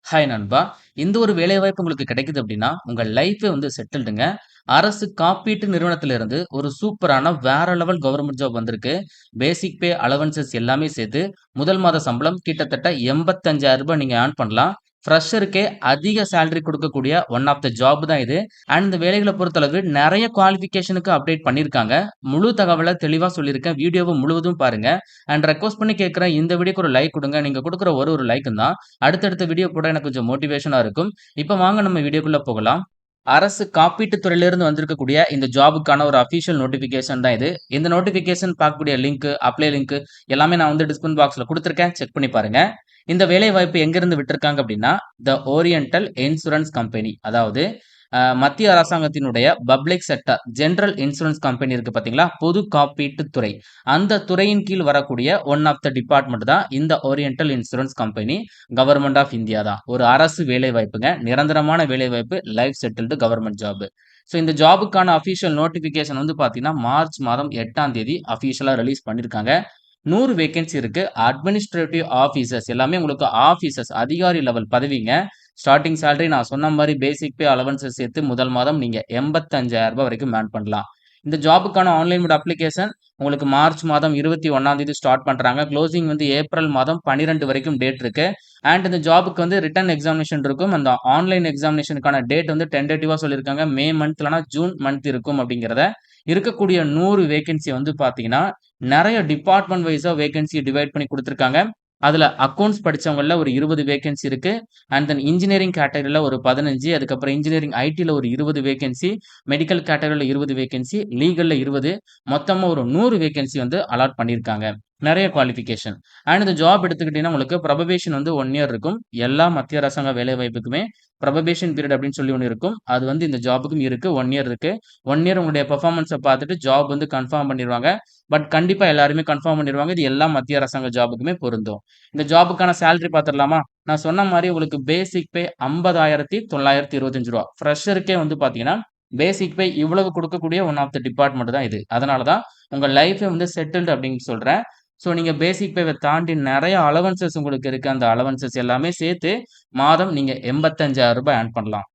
Hi நண்பா. இந்த ஒரு வேலைவாய்ப்பு உங்களுக்கு கிடைக்குது அப்படின்னா, உங்க லைஃபே வந்து செட்டில்டுங்க. அரசு காப்பீட்டு நிறுவனத்திலிருந்து ஒரு சூப்பரான வேற லெவல் கவர்ன்மென்ட் ஜாப் வந்திருக்கு. பேசிக் பே, அலவன்சஸ் எல்லாமே சேர்த்து முதல் மாத சம்பளம் கிட்டத்தட்ட ரூ. 85,000 நீங்க ஏர்ன் பண்ணலாம். ஃப்ரெஷருக்கே அதிக சேலரி குடுக்கக்கூடிய ஒன் ஆஃப் த ஜாப் தான் இது. அண்ட் இந்த வேலைகள பொறுத்தளவு நெறைய குவாலிஃபிகேஷனுக்கு அப்டேட் பண்ணியிருக்காங்க. முழு தகவல தெளிவா சொல்லியிருக்கேன். வீடியோவ முழுவதும் பாருங்க. அண்ட் ரெக்வெஸ்ட் பண்ணி கேட்கிறேன், இந்த வீடியோக்கு ஒரு லைக் குடுங்க. நீங்க குடுக்குற ஒரு லைக்கும் தான் அடுத்தடுத்த வீடியோ போட எனக்கு கொஞ்சம் மோட்டிவேஷனா இருக்கும். இப்ப வாங்க நம்ம வீடியோக்குள்ள போகலாம். அரசு காப்பீட்டுத் துறையிலிருந்து வந்திருக்கக்கூடிய இந்த ஜாபுக்கான ஒரு அஃபிஷியல் நோட்டிஃபிகேஷன் தான் இது. இந்த நோட்டிஃபிகேஷன் பார்க்கக்கூடிய லிங்க், அப்ளை லிங்க் எல்லாமே நான் வந்து டிஸ்கிரிப்ஷன் பாக்ஸ்ல குடுத்திருக்கேன். செக் பண்ணி பாருங்க. இந்த வேலை வாய்ப்பு எங்கிருந்து விட்டிருக்காங்க அப்படின்னா, த ஓரியண்டல் இன்சூரன்ஸ் கம்பெனி. அதாவது மத்திய அரசாங்கத்தினுடைய public sector general insurance company இருக்கு பார்த்தீங்களா? பொது காப்பீட்டுத் துறை. அந்த துறையின் கீழ் வரக்கூடிய ஒன் ஆஃப் த டிபார்ட்மெண்ட் தான் இந்த oriental insurance company. Government of India தான். ஒரு அரசு வேலைவாய்ப்புங்க. நிரந்தரமான வேலைவாய்ப்பு, life settled government job. So இந்த ஜாபுக்கான அஃபிஷியல் நோட்டிஃபிகேஷன் வந்து பார்த்தீங்கன்னா, மார்ச் மாதம் 8ஆம் தேதி அஃபிஷியலா ரிலீஸ் பண்ணியிருக்காங்க. 100 வேக்கன்சி இருக்கு. அட்மினிஸ்ட்ரேட்டிவ் ஆஃபீசர்ஸ் எல்லாமே உங்களுக்கு ஆஃபீசர்ஸ் அதிகாரி லெவல் பதவிங்க. ஸ்டார்ட்டிங் சேலரி நான் சொன்ன மாரி பேசிக் பே, அலவன்ஸஸ் சேர்த்து முதல் மாதம் நீங்க ரூ. 85,000 வரைக்கும் ஏர்ன் பண்ணலாம். இந்த ஜாபுக்கான ஆன்லைன் மோட் அப்ளிகேஷன் உங்களுக்கு மார்ச் மாதம் 21ஆம் தேதி ஸ்டார்ட் பண்றாங்க. குளோசிங் வந்து ஏப்ரல் மாதம் 12 வரைக்கும் டேட் இருக்கு. அண்ட் இந்த ஜாபுக்கு வந்து ரிட்டன் எக்ஸாமினேஷன் இருக்கும். அந்த ஆன்லைன் எக்ஸாமினேஷனுக்கான டேட் வந்து டென்டேட்டிவா சொல்லியிருக்காங்க. மே மந்த் இல்லனா ஜூன் மந்த் இருக்கும் அப்படிங்கிறத. இருக்கக்கூடிய 100 வேக்கன்சி வந்து பார்த்தீங்கன்னா, நெறைய டிபார்ட்மெண்ட் வைஸா வேக்கன்சி டிவைட் பண்ணி குடுத்துருக்காங்க. அதுல அக்கவுண்ட்ஸ் படிச்சவங்கள்ல ஒரு 20 வேக்கன்சி இருக்கு. அண்ட் தென் இன்ஜினியரிங் கேட்டகரில ஒரு 15, அதுக்கப்புறம் இன்ஜினியரிங் ஐடில ஒரு 20 வேக்கன்சி, மெடிக்கல் கேட்டகரில 20 வேக்கன்சி, லீகல்ல 20 மொத்தமா ஒரு 100 வேக்கன்சி வந்து அலாட் பண்ணியிருக்காங்க. நெறைய குவாலிஃபிகேஷன். அண்ட் இந்த ஜாப் எடுத்துக்கிட்டீங்கன்னா, உங்களுக்கு புரபபேஷன் வந்து 1 இயர் இருக்கும். எல்லா மத்திய அரசாங்க வேலைவாய்ப்புக்குமே புரபபேஷன் பீரியட் அப்படின்னு சொல்லி ஒண்ணு இருக்கும். அது வந்து இந்த ஜாபுக்கும் இருக்கு. 1 இயர் இருக்கு. 1 இயர் உங்களுடைய பெர்ஃபார்மன்ஸ பார்த்துட்டு ஜாப் வந்து கன்ஃபார்ம் பண்ணிருவாங்க. பட் கண்டிப்பா எல்லாருமே கன்ஃபார்ம் பண்ணிருவாங்க. இது எல்லா மத்திய அரசாங்க ஜாபுக்குமே பொருந்தும். இந்த ஜாபுக்கான சேலரி பார்த்துரலாமா? நான் சொன்ன மாரி உங்களுக்கு பேசிக் பே ரூ. 50,925. ஃப்ரெஷருக்கே வந்து பார்த்தீங்கன்னா, பேசிக் பே இவ்வளவு குடுக்கக்கூடிய ஒன் ஆஃப் த டிபார்ட்மெண்ட் தான் இது. அதனால தான் உங்க லைஃபே வந்து செட்டில்டு அப்படின்னு சொல்றேன். ஸோ நீங்க பேசிக் பேவ தாண்டி நெறைய அலவன்சஸ் உங்களுக்கு இருக்கு. அந்த அலவன்சஸ் எல்லாமே சேர்த்து மாதம் நீங்க ரூ. 85,000 ஏர்ன் பண்ணலாம்.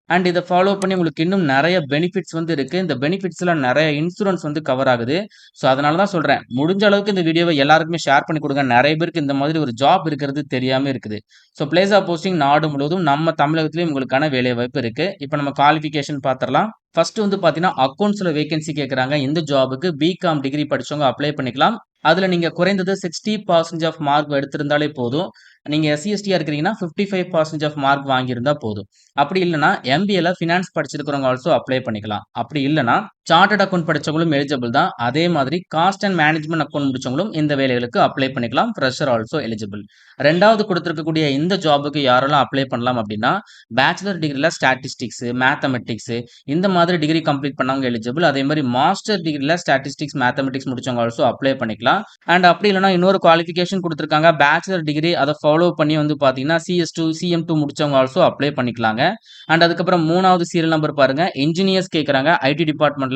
அண்ட் இத ஃபாலோ பண்ணி உங்களுக்கு இன்னும் நெறைய பெனிஃபிட்ஸ் வந்து இருக்கு. இந்த பெனிஃபிட்ஸ்ல நெறைய இன்சூரன்ஸ் வந்து கவர் ஆகுது. ஸோ அதனால தான் சொல்றேன். முடிஞ்ச அளவுக்கு இந்த வீடியோவ எல்லாருக்குமே ஷேர் பண்ணி குடுங்க. நெறைய பேருக்கு இந்த மாதிரி ஒரு ஜாப் இருக்கிறது தெரியாம இருக்குது. ஸோ பிளேஸ் ஆஃப் போஸ்டிங் நாடு முழுவதும் நம்ம தமிழகத்திலயும் உங்களுக்கான வேலைவாய்ப்பு இருக்கு. இப்ப நம்ம குவாலிஃபிகேஷன் பார்த்துரலாம். ஃபர்ஸ்ட் வந்து பார்த்தீங்கன்னா, அக்கவுண்ட்ஸ்ல வேக்கன்சி கேட்கறாங்க. இந்த ஜாப்க்கு பிகாம் டிகிரி படிச்சவங்க அப்ளை பண்ணிக்கலாம். அதுல நீங்க குறைந்தது 60% ஆஃப் மார்க் எடுத்திருந்தாலே போதும். நீங்க எஸ்சி, எஸ்டியா இருக்கிறீங்கன்னா 55% ஆஃப் மார்க் வாங்கியிருந்தா போதும். அப்படி இல்லன்னா, எம்பிஏல ஃபினான்ஸ் படிச்சிருக்கிறவங்க ஆல்சோ அப்ளை பண்ணிக்கலாம். அப்படி இல்லன்னா, சார்ட்டர்ட் அக்கவுண்ட் படிச்சவங்களும் எலிஜிபிள் தான். அதே மாதிரி காஸ்ட் அண்ட் மேனேஜ்மென்ட் அக்கவுண்ட் முடிச்சவங்களும் இந்த வேலைகளுக்கு அப்ளை பண்ணிக்கலாம். Fresher also eligible. 2வது குடுத்திருக்கக்கூடிய இந்த ஜாப்க்கு யாரெல்லாம் அப்ளை பண்ணலாம் அப்படின்னா, பேச்சுலர் டிகிரில ஸ்டாட்டிஸ்டிக்ஸ், மேத்தமேட்டிக்ஸ் இந்த மாதிரி டிகிரி கம்ப்ளீட் பண்ணவங்க எலிஜிபிள். அதே மாரி மாஸ்டர் டிகிரில ஸ்டாட்டிஸ்டிக்ஸ், மேத்தமேட்டிக்ஸ் முடிச்சவங்க ஆல்சோ அப்ளை பண்ணிக்கலாம். அண்ட் அப்படி இல்லன்னா இன்னொரு குவாலிஃபிகேஷன் குடுத்திருக்காங்க. பேச்சுலர் டிகிரி அத ஃபாலோ பண்ணி வந்து பார்த்தீங்கன்னா, சிஎஸ்2, சிஎம்2 முடிச்சவங்க ஆல்சோ அப்ளை பண்ணிக்கலாங்க. அண்ட் அதுக்கப்புறம் 3வது சீரியல் நம்பர் பாருங்க. என்ஜினியர்ஸ் கேட்கறாங்க. ஐடி டிபார்ட்மென்ட்ல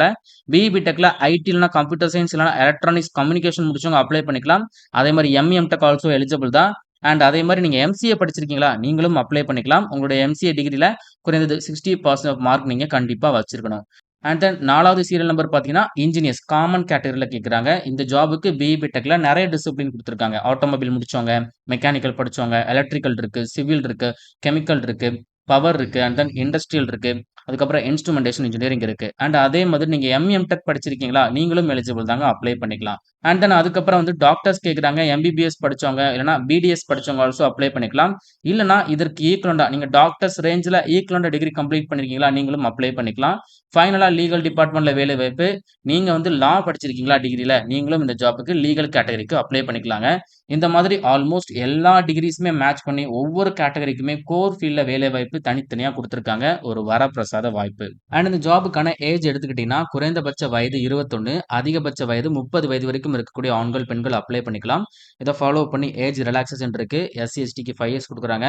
பிஇ, பிடெக்ல ஐடி இல்லன்னா கம்ப்யூட்டர் சயன்ஸ் இல்லன்னா எலக்ட்ரானிக்ஸ் கம்யூனிகேஷன் முடிச்சவங்க அப்ளை பண்ணிக்கலாம். அதே மாரி எம்இ, எம்டெக் ஆல்சோ எலிஜிபிள் தான். அண்ட் அதே மாரி நீங்க எம்சிஏ படிச்சிருக்கீங்களா? நீங்களும் அப்ளை பண்ணிக்கலாம். உங்களுடைய எம்சிஏ டிகிரில குறைந்தது 60% ஆஃப் மார்க் நீங்க கண்டிப்பா வச்சிருக்கணும். அண்ட் தென் 4வது சீரியல் நம்பர் பார்த்தீங்கன்னா, இன்ஜினியர்ஸ் காமன் கேட்டகரில கேட்கறாங்க. இந்த ஜாப்க்கு பிஇ, பிடெக்ல நெறைய டிசிப்ளின் குடுத்திருக்காங்க. ஆட்டோமொபைல் முடிச்சவங்க, மெக்கானிக்கல் படிச்சவங்க, எலக்ட்ரிக்கல் இருக்கு, சிவில் இருக்கு, கெமிக்கல் இருக்கு, பவர் இருக்கு, அண்ட் தென் இண்டஸ்ட்ரியல் இருக்கு. அதுக்கப்புறம் இன்ஸ்ட்ருமென்டேஷன் இன்ஜினியரிங் இருக்கு. அண்ட் அதே மாதிரி நீங்க எம்இ, எம்டெக் படிச்சிருக்கீங்களா? நீங்களும் எலிஜிபிள் தாங்க அப்ளை பண்ணிக்கலாம். அண்ட் தென் அதுக்கப்புறம் வந்து டாக்டர்ஸ் கேட்கறாங்க. எம்பிபிஎஸ் படிச்சவங்க இல்லன்னா பிடிஎஸ் படிச்சவங்க ஆல்சோ அப்ளை பண்ணிக்கலாம். இல்லன்னா இதற்கு ஈக்வலன்ட்டா நீங்க டாக்டர்ஸ் ரேஞ்ச்ல ஈக்வலன்ட்டா டிகிரி கம்ப்ளீட் பண்ணியிருக்கீங்களா? நீங்களும் அப்ளை பண்ணிக்கலாம். ஃபைனலா லீகல் டிபார்ட்மென்ட்ல வேலை வாய்ப்பு. நீங்க வந்து லா படிச்சிருக்கீங்களா டிகிரில? நீங்களும் இந்த ஜாப்க்கு லீகல் கேட்டகரிக்கு அப்ளை பண்ணிக்கலாங்க. இந்த மாதிரி ஆல்மோஸ்ட் எல்லா டிகிரீஸுமே மேட்ச் பண்ணி ஒவ்வொரு கேட்டகரிக்குமே கோர் ஃபீல்ட்ல வேலை வாய்ப்பு தனித்தனியா குடுத்திருக்காங்க. ஒரு வரப்பிரசாத வாய்ப்பு. அண்ட் இந்த ஜாப்க்கான ஏஜ் எடுத்துக்கிட்டீங்கன்னா, குறைந்தபட்ச வயது 21, அதிகபட்ச வயது 30 வயது வரைக்கும் இருக்கக்கூடிய ஆண்கள், பெண்கள் அப்ளை பண்ணிக்கலாம். இத ஃபாலோ பண்ணி ஏஜ் ரிலாக்சேஷன் இருக்கு. எஸ்சி, எஸ்டிக்கு 5 இயர்ஸ் குடுக்குறாங்க.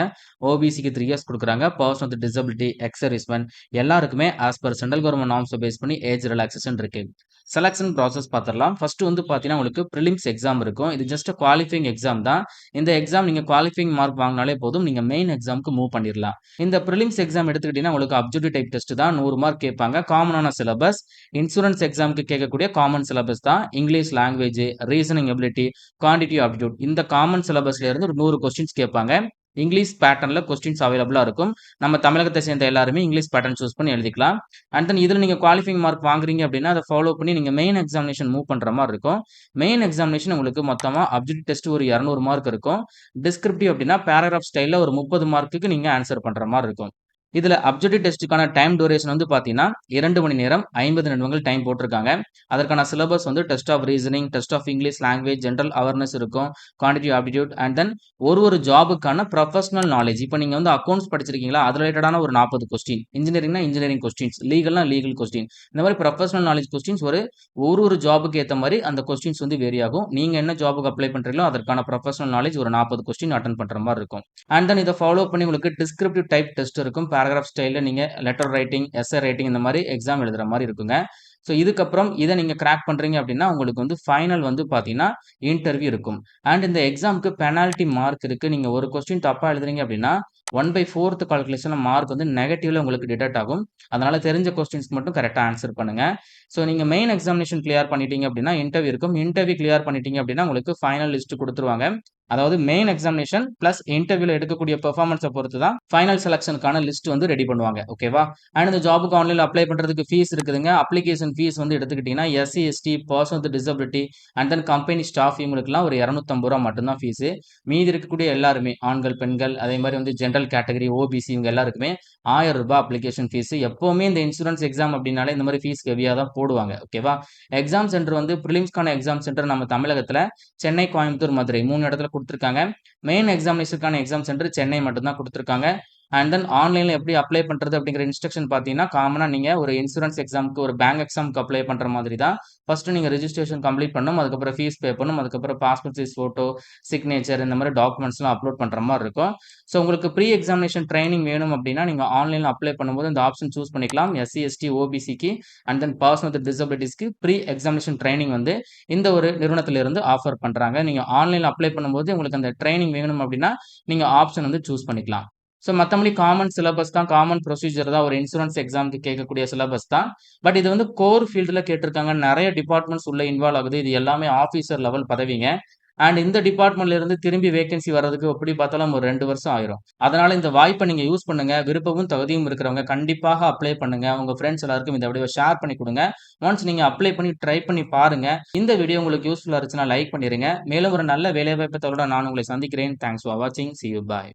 ஓபிசிக்கு 3 இயர்ஸ் குடுக்குறாங்க. Person with disability, ex serviceman எல்லாருக்குமே ஆஸ் பெர் சென்ட்ரல் கவர்ன்மென்ட் நார்ம்ஸ பேஸ் பண்ணி ஏஜ் ரிலாக்சேஷன் இருக்கு. செலக்ஷன் ப்ராசஸ் பார்த்துடலாம். ஃபர்ஸ்ட் வந்து பார்த்தீங்கன்னா, உங்களுக்கு பிரிலிம்ஸ் எக்ஸாம் இருக்கும். இது ஜஸ்ட் குவாலிஃபையிங் எக்ஸாம் தான். இந்த எக்ஸாம் நீங்க குவாலிஃபையிங் மார்க் வாங்குனாலே போதும். நீங்க மெயின் எக்ஸாம்க்கு மூவ் பண்ணிரலாம். இந்த பிரிலிம்ஸ் எக்ஸாம் எடுத்துக்கிட்டீங்கன்னா, உங்களுக்கு அப்ஜெக்டிவ் டைப் டெஸ்ட் தான். 100 மார்க் கேட்பாங்க. காமனான சிலபஸ். இன்சூரன்ஸ் எக்ஸாம்க்கு கேட்கக்கூடிய காமன் சிலபஸ் தான். English language, reasoning ability, quantitative aptitude இந்த காமன் சிலபஸ்ல இருந்து ஒரு 100 கொஸ்டின்ஸ் கேட்பாங்க. இங்கிலீஷ் பேட்டர்ன்ல கொஸ்டின்ஸ் அவைலபிளா இருக்கும். நம்ம தமிழகத்தை சேர்ந்த எல்லாருமே இங்கிலீஷ் பேட்டர்ன் சூஸ் பண்ணி எழுதிக்கலாம். அண்ட் தென் இதுல நீங்க குவாலிஃபையிங் மார்க் வாங்குறீங்க அப்படின்னா, அத ஃபாலோ பண்ணி நீங்க மெயின் எக்ஸாமினேஷன் மூவ் பண்ற மாரி இருக்கும். மெயின் எக்ஸாமினேஷன் உங்களுக்கு மொத்தமா அப்ஜெக்டிவ் டெஸ்ட் ஒரு 200 மார்க் இருக்கும். டிஸ்கிரிப்டிவ் அப்படின்னா பேராகிராஃப் ஸ்டைல்ல ஒரு 30 மார்க்குக்கு நீங்க ஆன்சர் பண்ற மாரி இருக்கும். இதுல அப்ஜெக்டிவ் டெஸ்ட்டுக்கான டைம் டியூரேஷன் வந்து பார்த்தீங்கன்னா, 2 மணி நேரம் 50 நிமிடங்கள் டைம் போட்டிருக்காங்க. அதற்கான சிலபஸ் வந்து test of reasoning, test of English language, general awareness இருக்கும். குவான்டிட்டிவ் ஆப்டிட்யூட் அண்ட் தென் ஒரு ஜாபுக்கான ப்ரொஃபஷனல் நாலேட்ஜ். இப்ப நீங்க வந்து அக்கவுண்ட்ஸ் படிச்சிருக்கீங்களா? அது ரிலேட்டடான ஒரு 40 கொஸ்டின். இன்ஜினியரிங்னா இன்ஜினியரிங் கொஸ்டின்ஸ். லீகல்னா லீகல் கொஸ்டின். இந்த மாரி ப்ரொஃபஷனல் நாலேட்ஜ் கொஸ்டின்ஸ் ஒரு ஜாபுக்கு ஏத்த மாரி அந்த கொஸ்டின்ஸ் வந்து வேரி ஆகும். நீங்க என்ன ஜாபுக்கு அப்ளை பண்றீங்களோ, அதற்கான ப்ரொஃபஷனல் நாலேட்ஜ் ஒரு 40 கொஸ்டின் அட்டெண்ட் பண்ற மாரி இருக்கும். அண்ட் தென் இத ஃபாலோ பண்ணி உங்களுக்கு டிஸ்கிரிப்டிவ் டைப் டெஸ்ட் இருக்கும். பேராகிராஃப் ஸ்டைல்ல நீங்க லெட்டர் ரைட்டிங், எஸ்ஸே ரைட்டிங் இந்த மாரி எக்ஸாம் எழுதுற மாரி இருக்குங்க. ஸோ இதுக்கப்புறம் இத நீங்க கிராக் பண்றீங்க அப்படின்னா, உங்களுக்கு வந்து ஃபைனல் வந்து பார்த்தீங்கன்னா, இன்டர்வியூ இருக்கும். அண்ட் இந்த எக்ஸாம்க்கு பெனால்டி மார்க் இருக்கு. நீங்க ஒரு கொஸ்டின் தப்பா எழுதுறீங்க அப்படின்னா, 1/4 கால்குலேஷன்ல மார்க் வந்து நெகட்டிவ்ல உங்களுக்கு டிடக்ட் ஆகும். அதனால தெரிஞ்ச கொஸ்டின்ஸ்க்கு மட்டும் கரெக்ட்டா ஆன்சர் பண்ணுங்க. ஸோ நீங்க மெயின் எக்ஸாமினேஷன் கிளியர் பண்ணிட்டீங்க அப்படின்னா, இன்டர்வியூ இருக்கும். இன்டர்வியூ கிளியர் பண்ணிட்டீங்க அப்படின்னா, உங்களுக்கு ஃபைனல் லிஸ்ட் குடுத்துருவாங்க. அதாவது மெயின் எக்ஸாமினேஷன் பிளஸ் இன்டர்வியூல எடுக்கக்கூடிய பெர்ஃபார்மன்ஸ பொறுத்து தான் ஃபைனல் செலக்ஷனுக்கான லிஸ்ட் வந்து ரெடி பண்ணுவாங்க. ஓகேவா? அண்ட் இந்த ஜாப்க்கு ஆன்லைன்ல அப்ளை பண்றதுக்கு ஃபீஸ் இருக்குதுங்க. அப்ளிகேஷன் ஃபீஸ் வந்து எடுத்துக்கிட்டீங்கன்னா, SC, ST, person with disability and then company staff இவங்களுக்குலாம் ஒரு ரூ. 250 மட்டும் தான் ஃபீஸ். மீதி இருக்கக்கூடிய எல்லாருமே ஆண்கள், பெண்கள் அதே மாரி வந்து ஜெனரல் கேட்டகரி, ஓபிசி இவங்க எல்லாருக்குமே ரூ. 1000 அப்ளிகேஷன் ஃபீஸ். எப்பவுமே இந்த இன்சூரன்ஸ் எக்ஸாம் அப்டின்னாலே இந்த மாரி ஃபீஸ் ஹெவியா தான் போடுவாங்க. ஓகேவா? எக்ஸாம் சென்டர் வந்து பிரிலிம்ஸ்க்கான எக்ஸாம் சென்டர் நம்ம தமிழகத்துல சென்னை, கோயம்புத்தூர், மதுரை 3 இடத்துல குடுத்துருக்காங்க. மெயின் எக்ஸாமினேஷனுக்கான எக்ஸாம் சென்டர் சென்னை மட்டும் தான் குடுத்துருக்காங்க. அண்ட் தென் ஆன்லைன்ல எப்படி அப்ளை பண்றது அப்படிங்கிற இன்ஸ்ட்ரக்ஷன் பார்த்தீங்கன்னா, காமனா நீங்க ஒரு இன்சூரன்ஸ் எக்ஸாம்க்கு, ஒரு பேங்க் எக்ஸாம்க்கு அப்ளை பண்ற மாதிரி தான். ஃபர்ஸ்ட் நீங்க ரெஜிஸ்ட்ரேஷன் கம்ப்ளீட் பண்ணணும். அதுக்கப்புறம் ஃபீஸ் பே பண்ணணும். அதுக்கப்புறம் பாஸ்போர்ட் சைஸ் ஃபோட்டோ, சிக்னேச்சர் இந்த மாரி டாக்குமெண்ட்ஸ்லாம் அப்லோட் பண்ற மாரி இருக்கும். ஸோ உங்களுக்கு ப்ரீ எக்ஸாமினேஷன் ட்ரெய்னிங் வேணும் அப்படின்னா, நீங்க ஆன்லைன்ல அப்ளை பண்ணும்போது இந்த ஆப்ஷன் சூஸ் பண்ணிக்கலாம். எஸ்சி, எஸ்டி, ஓபிசிக்கு அண்ட் தென் பெர்சன் வித் டிசபிலிட்டீஸ்க்கு ப்ரீ எக்ஸாமினேஷன் ட்ரெய்னிங் வந்து இந்த ஒரு நிறுவனத்தில இருந்து ஆஃபர் பண்றாங்க. நீங்க ஆன்லைன்ல அப்ளை பண்ணும்போது உங்களுக்கு அந்த ட்ரெய்னிங் வேணும் அப்படின்னா, நீங்க ஆப்ஷன் வந்து சூஸ் பண்ணிக்கலாம். ஸோ மத்தபடி காமன் சிலபஸ் தான், காமன் ப்ரொசீஜர் தான். ஒரு இன்சூரன்ஸ் எக்ஸாம்க்கு கேட்கக்கூடிய சிலபஸ் தான். பட் இது வந்து கோர் ஃபீல்டுல கேட்டிருக்காங்க. நெறைய டிபார்ட்மெண்ட்ஸ் உள்ள இன்வால்வ் ஆகுது. இது எல்லாமே ஆஃபீசர் லெவல் பதவிங்க. அண்ட் இந்த டிபார்ட்மெண்ட்ல இருந்து திரும்பி வேக்கன்சி வர்றதுக்கு எப்படி பார்த்தாலும் ஒரு 2 வருஷம் ஆயிரும். அதனால இந்த வாய்ப்ப நீங்க யூஸ் பண்ணுங்க. விருப்பமும், தகுதியும் இருக்கிறவங்க கண்டிப்பாக அப்ளை பண்ணுங்க. உங்க ஃபிரெண்ட்ஸ் எல்லாருக்கும் இந்த வீடியோவ ஷேர் பண்ணி குடுங்க. ஒன்ஸ் நீங்க அப்ளை பண்ணி ட்ரை பண்ணி பாருங்க. இந்த வீடியோ உங்களுக்கு யூஸ்ஃபுல்லா இருந்துச்சுன்னா லைக் பண்ணிருங்க. மேலும் ஒரு நல்ல வேலைவாய்ப்பு தகவலோட நான் உங்களை சந்திக்கிறேன். தேங்க்ஸ் ஃபார் வாட்சிங். சீ யூ. பாய்.